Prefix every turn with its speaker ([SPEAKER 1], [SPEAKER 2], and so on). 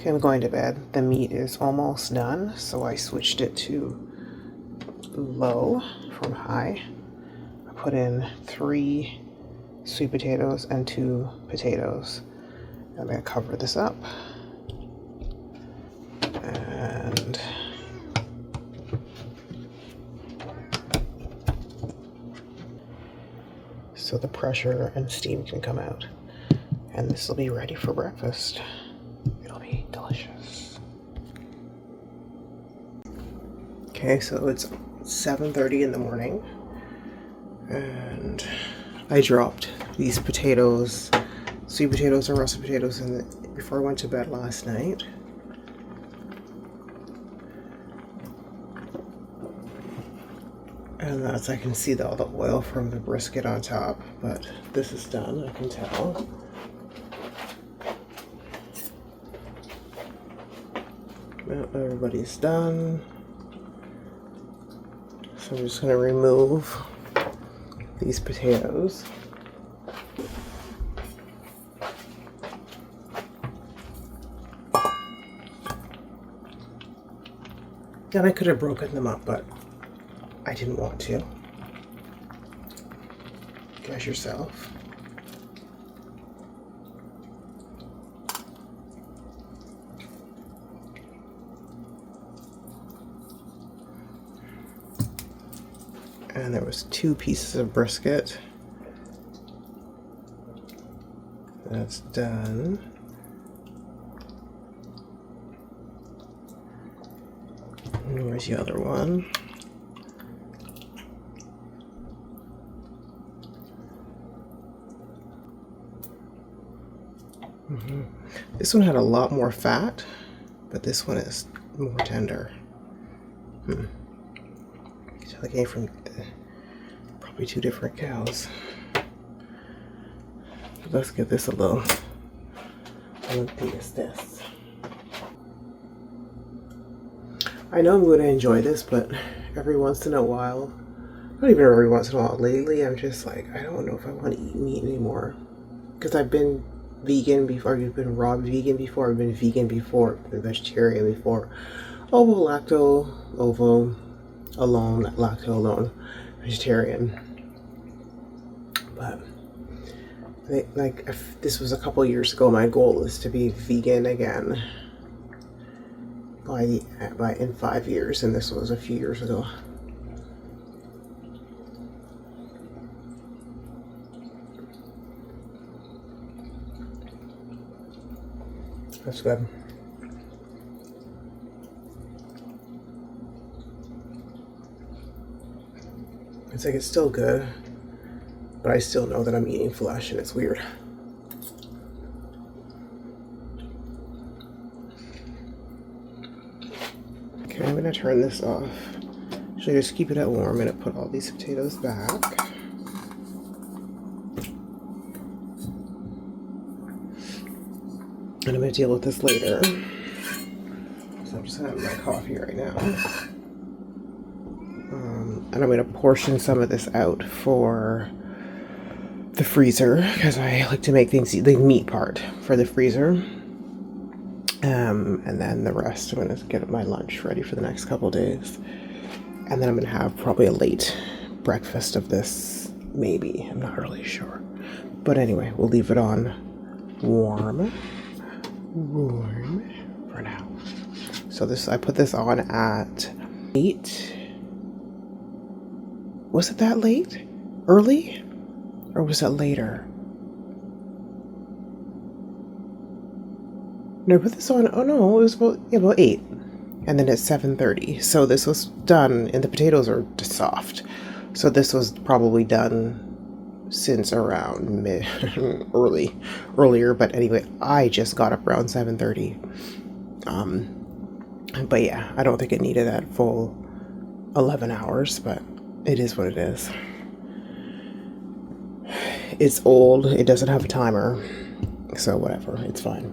[SPEAKER 1] am going to bed. The meat is almost done, so I switched it to low from high. I put in 3 sweet potatoes and 2 potatoes. I'm going to cover this up. And so the pressure and steam can come out. And this will be ready for breakfast. It'll be delicious. Okay, so it's 7:30 in the morning, and I dropped these potatoes, sweet potatoes or russet potatoes, before I went to bed last night. And as I can see all the oil from the brisket on top, but this is done, I can tell. Well, everybody's done. So I'm just going to remove these potatoes. And I could have broken them up, but I didn't want to. Guess yourself. And there was 2 pieces of brisket. That's done. And where's the other one? This one had a lot more fat, but this one is more tender. So they came from probably 2 different cows. But let's give this a little taste this. I know I'm going to enjoy this, but every once in a while, not even every once in a while, lately, I'm just like, I don't know if I want to eat meat anymore. Because I've been vegan before, I've been raw vegan before, I've been vegan before, I've been vegetarian before. Ovo, lacto, ovo, alone, lacto alone, vegetarian. But like, if this was a couple years ago, my goal is to be vegan again in 5 years, and this was a few years ago. That's good. It's like, it's still good, but I still know that I'm eating flesh, and it's weird. Okay, I'm gonna turn this off. Actually, just keep it at warm. I'm gonna put all these potatoes back. And I'm gonna deal with this later. So I'm just gonna have my coffee right now. And I'm gonna portion some of this out for the freezer, because I like to make things, the meat part for the freezer. And then the rest, I'm gonna get my lunch ready for the next couple days. And then I'm gonna have probably a late breakfast of this, maybe. I'm not really sure. But anyway, we'll leave it on warm for now. So I put this on at 8. Was it that late? Early? Or was it later? No, I put this on, oh no, it was about 8. And then it's 7:30. So this was done, and the potatoes are just soft. So this was probably done since around earlier. But anyway, I just got up around 7:30. But yeah, I don't think it needed that full 11 hours, but it is what it is. It's old, it doesn't have a timer, so whatever, it's fine.